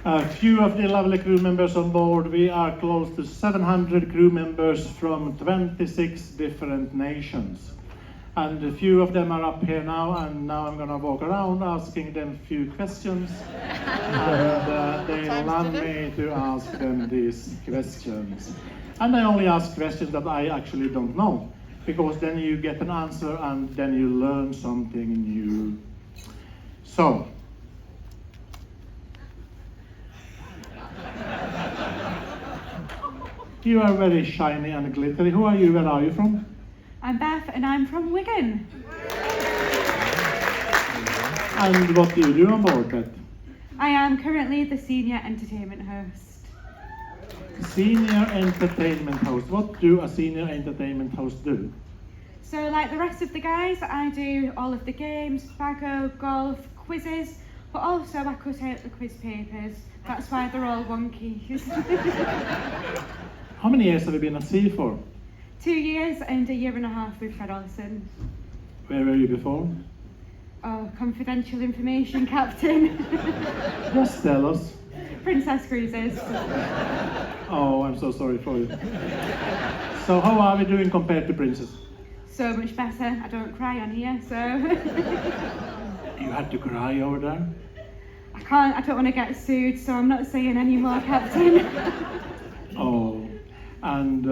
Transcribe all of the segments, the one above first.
A few of the lovely crew members on board. We are close to 700 crew members from 26 different nations. And a few of them are up here now, and now I'm gonna walk around asking them a few questions. And they love me to ask them these questions. And I only ask questions that I actually don't know, because then you get an answer and then you learn something new. So, you are very shiny and glittery. Who are you? Where are you from? I'm Beth and I'm from Wigan. And what do you do on board, Beth? I am currently the senior entertainment host. Senior entertainment host. What do a senior entertainment host do? So like the rest of the guys, I do all of the games, bago, golf, quizzes, but also I cut out the quiz papers. That's why they're all wonky. How many years have you been at sea for? 2 years and a year and a half with Fred Olsen. Where were you before? Oh, confidential information, Captain. Just tell us. Princess Cruises. Oh, I'm so sorry for you. So how are we doing compared to Princess? So much better. I don't cry on here, so. You had to cry over there? I don't want to get sued, so I'm not saying any more, Captain. Oh, and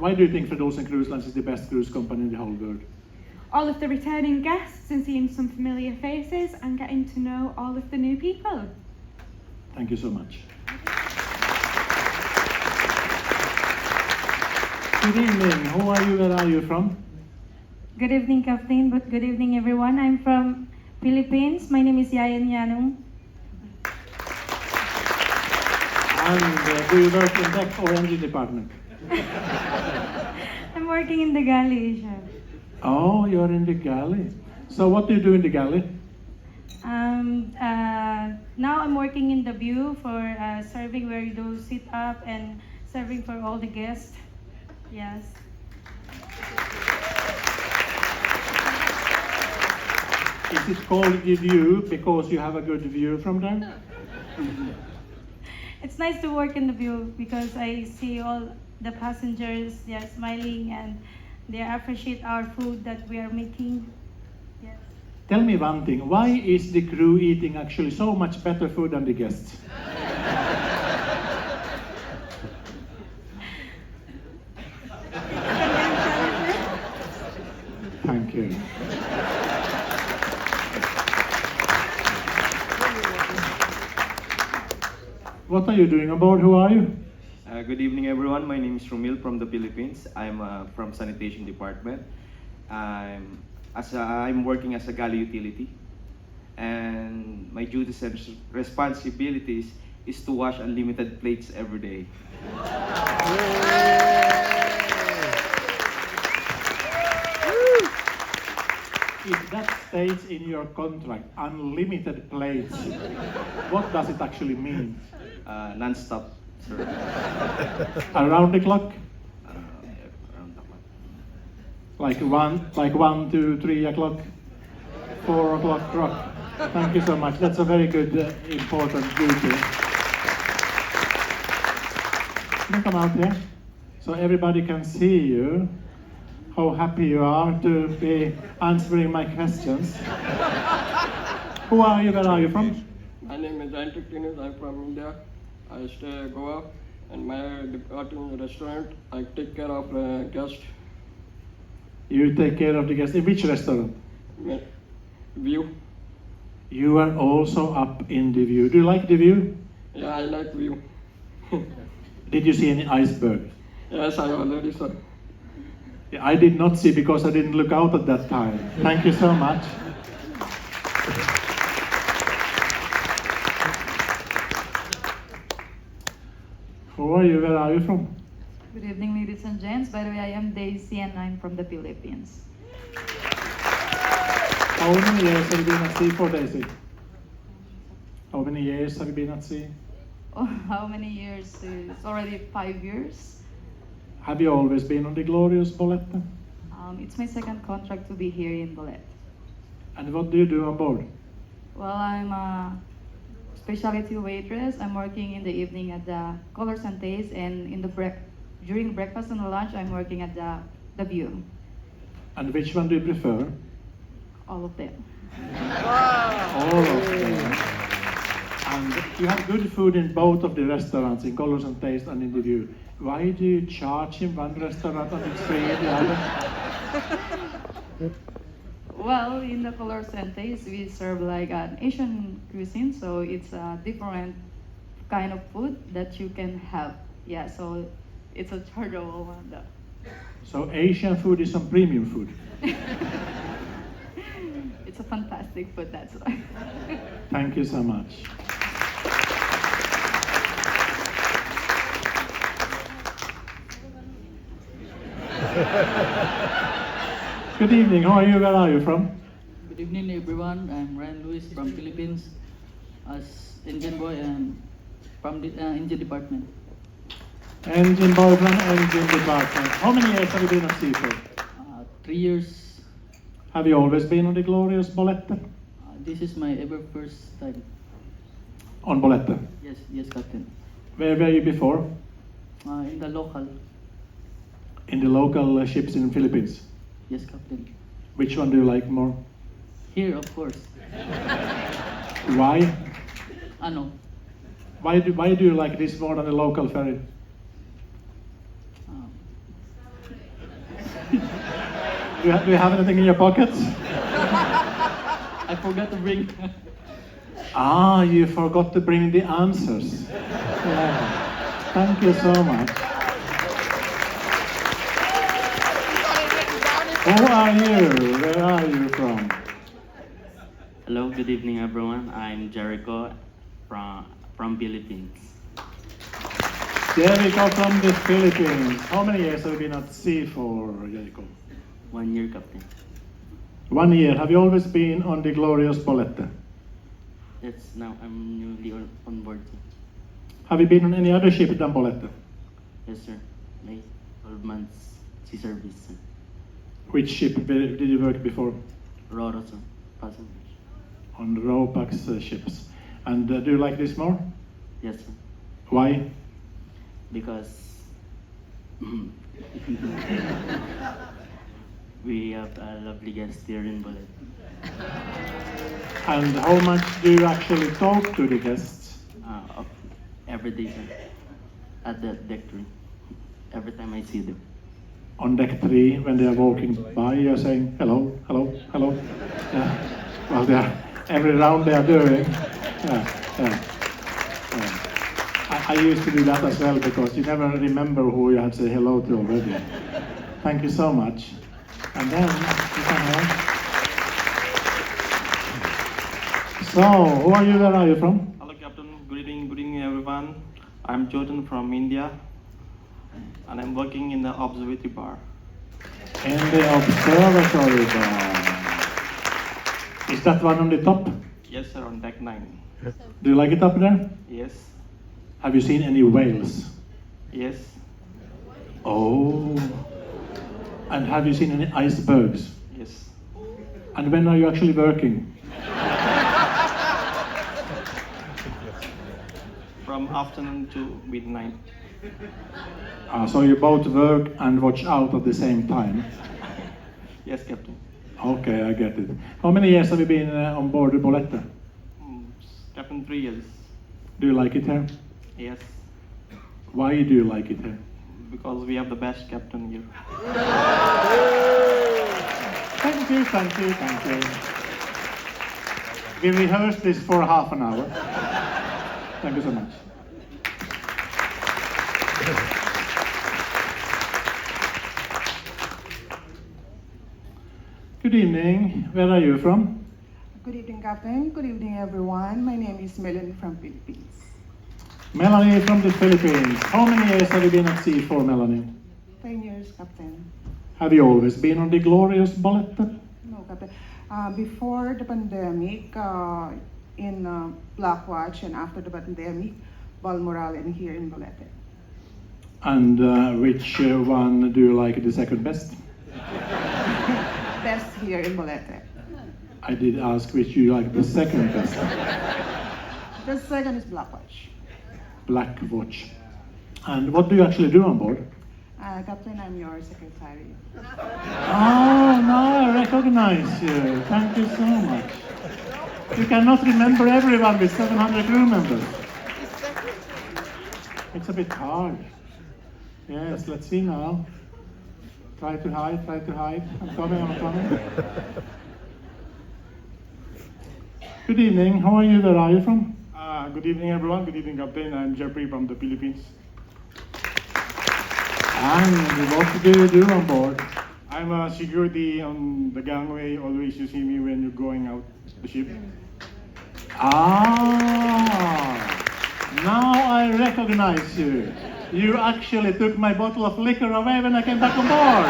why do you think Fred Olsen Cruise Lines is the best cruise company in the whole world? All of the returning guests and seeing some familiar faces and getting to know all of the new people. Thank you so much. Good evening. Who are you? Where are you from? Good evening, Captain, but good evening, everyone. I'm from Philippines. My name is Yayan Yanung. And do you work in deck or engine department? I'm working in the galley, Chef. Oh, you're in the galley. So what do you do in the galley? Now I'm working in the view for serving where you do sit up and serving for all the guests. Yes. Is it called the view because you have a good view from there? It's nice to work in the view because I see all the passengers, they are smiling and they appreciate our food that we are making. Yes. Tell me one thing, why is the crew eating actually so much better food than the guests? Thank you. What are you doing aboard? Who are you? Good evening, everyone. My name is Romil from the Philippines. I'm from sanitation department. I'm working as a galley utility, and my duties and responsibilities is to wash unlimited plates every day. If that states in your contract, unlimited plates, what does it actually mean? Non-stop, sir. Around the clock? Around the clock. Like 1 to 3 o'clock, 4 o'clock clock. Thank you so much. That's a very good, important duty. Can you come out here so everybody can see you? How happy you are to be answering my questions. Who are you? Where are you from? My name is Antikinus. I'm from India. I stay in Goa, and my department in the restaurant. I take care of guests. You take care of the guests. In which restaurant? View. You are also up in the view. Do you like the view? Yeah, I like view. Did you see any iceberg? Yes, I already saw. I did not see because I didn't look out at that time. Thank you so much. Who are you? Where are you from? Good evening, ladies and gents. By the way, I am Daisy and I'm from the Philippines. How many years have you been at sea for, Daisy? How many years have you been at sea? Oh, how many years? It's already 5 years. Have you always been on the glorious Bolette? It's my second contract to be here in Bolette. And what do you do on board? Well, I'm a specialty waitress. I'm working in the evening at the Colors and Taste, and in the during breakfast and lunch, I'm working at the View. And which one do you prefer? All of them. All of them. And you have good food in both of the restaurants, in Colors and Taste and in the View. Why do you charge in one restaurant and it's free in the other? Well, in the Colors and Taste, we serve like an Asian cuisine, so it's a different kind of food that you can have. Yeah, so it's a chargeable one. So Asian food is some premium food. It's a fantastic food, that's why. Thank you so much. Good evening, how are you? Where are you from? Good evening, everyone. I'm Ryan Luis from Philippines, as engine boy and from the engine department. Engine boy from engine department. How many years have you been at sea for? 3 years. Have you always been on the glorious Bolette? This is my ever first time. On Bolette? Yes, Captain. Where were you before? In the local. In the local ships in the Philippines? Yes, Captain. Which one do you like more? Here, of course. Why? Ano? Why do you like this more than the local ferry? Do you have anything in your pockets? I forgot to bring. Ah, you forgot to bring the answers. Yeah. Thank you so much. Who are you? Where are you from? Hello, good evening everyone. I'm Jericho from Philippines. Jericho from the Philippines. How many years have you been at sea for, Jericho? 1 year, Captain. 1 year. Have you always been on the glorious Bolette? Yes, now I'm newly on board. Sir. Have you been on any other ship than Bolette? Yes, sir. My 12 months sea service, sir. Which ship did you work before? Roro, sir. Passengers. On the Ropax ships. And do you like this more? Yes, sir. Why? Because we have a lovely guest here in Bolette. And how much do you actually talk to the guests? Every day, sir. At the deck 3. Every time I see them. On deck 3, when they are walking by, you're saying hello, hello, hello. Yeah. Well, they are, every round they are doing. Yeah. I used to do that as well because you never remember who you had to say hello to already. Thank you so much. And then you can help. So, who are you? Where are you from? Hello, Captain. Good evening, everyone. I'm Jordan from India, and I'm working in the observatory bar. In the observatory bar. Is that one on the top? Yes, sir, on deck 9. Do you like it up there? Yes, Have you seen any whales? yes, Oh. And have you seen any icebergs? yes. And when are you actually working? From afternoon to midnight. So you both work and watch out at the same time? Yes, Captain. Okay, I get it. How many years have you been on board the Bolette? Captain, 3 years. Do you like it here? Yes, Why do you like it here? because we have the best captain here. Thank you, thank you, thank you. We rehearsed this for half an hour. Thank you so much. Good evening. Where are you from? Good evening, Captain. Good evening, everyone. My name is Melanie from Philippines. Melanie from the Philippines. How many years have you been at sea for, Melanie? 10 years, Captain. Have you always been on the glorious Bolette? No, Captain. Before the pandemic, in Blackwatch, and after the pandemic, Balmoral, and here in Bolette. And which one do you like the second best? Best here in Bolette. I did ask which you like the second best. The second is Blackwatch. Black Watch. And what do you actually do on board? Captain, I'm your secretary. Oh, now I recognize you. Thank you so much. You cannot remember everyone with 700 crew members. It's a bit hard. Yes, let's see now. Try to hide, try to hide. I'm coming. Good evening, how are you? Where are you from? Good evening, everyone. Good evening, Captain. I'm Jeffrey from the Philippines. And what do you do on board? I'm a security on the gangway. Always you see me when you're going out the ship. Now I recognize you. You actually took my bottle of liquor away when I came back on board.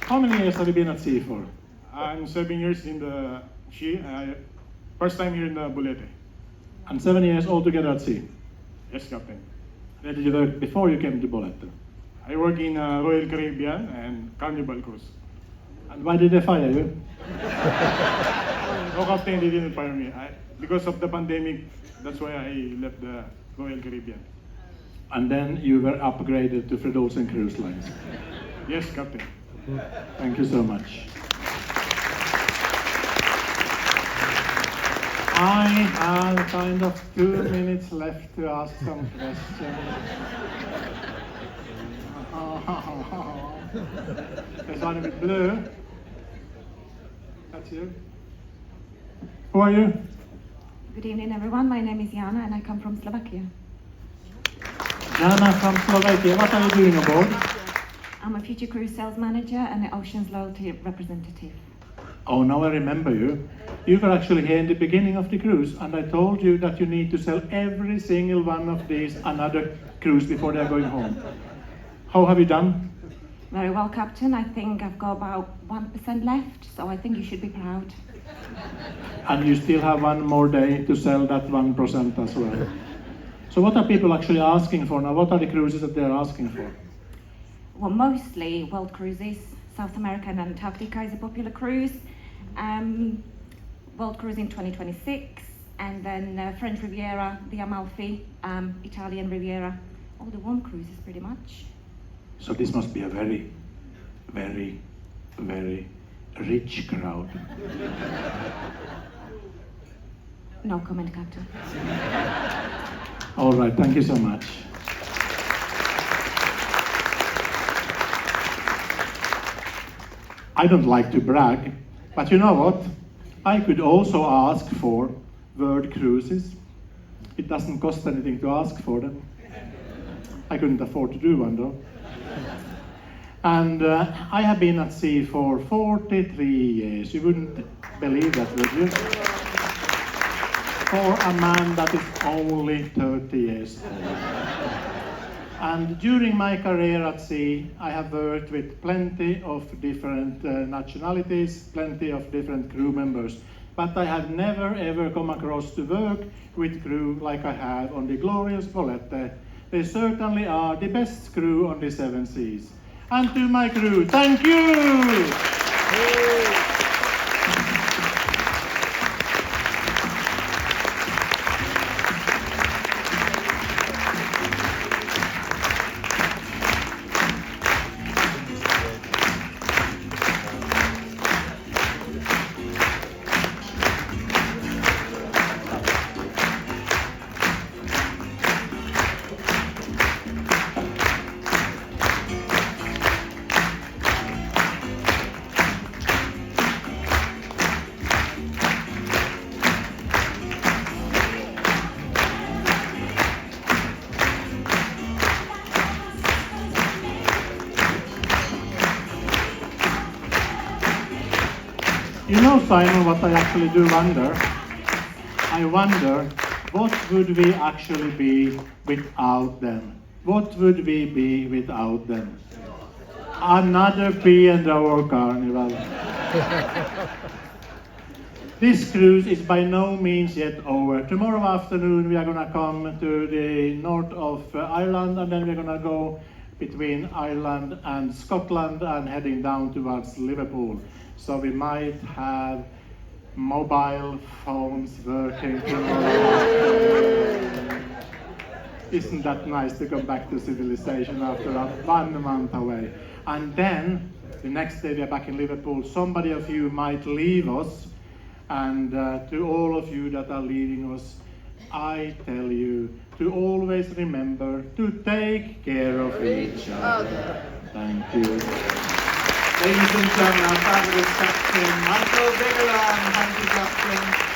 How many years have you been at sea for? I'm 7 years in the ship. First time here in the Bolette. And 7 years altogether at sea. Yes, Captain. Where did you work before you came to Bolette? I work in Royal Caribbean and Carnival Cruise. And why did they fire you? No, Captain, they didn't fire me. Because of the pandemic, that's why I left the Royal Caribbean. And then you were upgraded to Fred Olsen Cruise Lines. Yes, Captain. Thank you so much. I have kind of 2 minutes left to ask some questions. There's one with blue. That's you. Who are you? Good evening, everyone. My name is Jana and I come from Slovakia. Jana from Slovakia. What are you doing aboard? I'm a future cruise sales manager and the Oceans Loyalty representative. Oh, now I remember you. You were actually here in the beginning of the cruise, and I told you that you need to sell every single one of these another cruise before they're going home. How have you done? Very well, Captain. I think I've got about 1% left, so I think you should be proud. And you still have one more day to sell that 1% as well. So what are people actually asking for now? What are the cruises that they're asking for? Well, mostly world cruises. South America and Antarctica is a popular cruise. World cruise in 2026, and then French Riviera, the Amalfi, Italian Riviera, all the warm cruises pretty much. So this must be a very, very, very rich crowd. No comment, Captain. All right, thank you so much. I don't like to brag, but you know what? I could also ask for world cruises. It doesn't cost anything to ask for them. I couldn't afford to do one though. And I have been at sea for 43 years. You wouldn't believe that, would you? For a man that is only 30 years old. And during my career at sea, I have worked with plenty of different nationalities, plenty of different crew members. But I have never ever come across to work with crew like I have on the glorious Bolette. They certainly are the best crew on the 7 seas. And to my crew, thank you! You know, Simon, what I actually do wonder? I wonder, what would we actually be without them? What would we be without them? Another P&O Carnival. This cruise is by no means yet over. Tomorrow afternoon we are going to come to the north of Ireland, and then we're going to go between Ireland and Scotland and heading down towards Liverpool. So we might have mobile phones working tomorrow. Isn't that nice to come back to civilization after 1 month away? And then, the next day we are back in Liverpool. Somebody of you might leave us, and to all of you that are leaving us, I tell you to always remember to take care of each other. Thank you. Ladies and gentlemen, our fabulous captain, Mikael. Thank you, captain.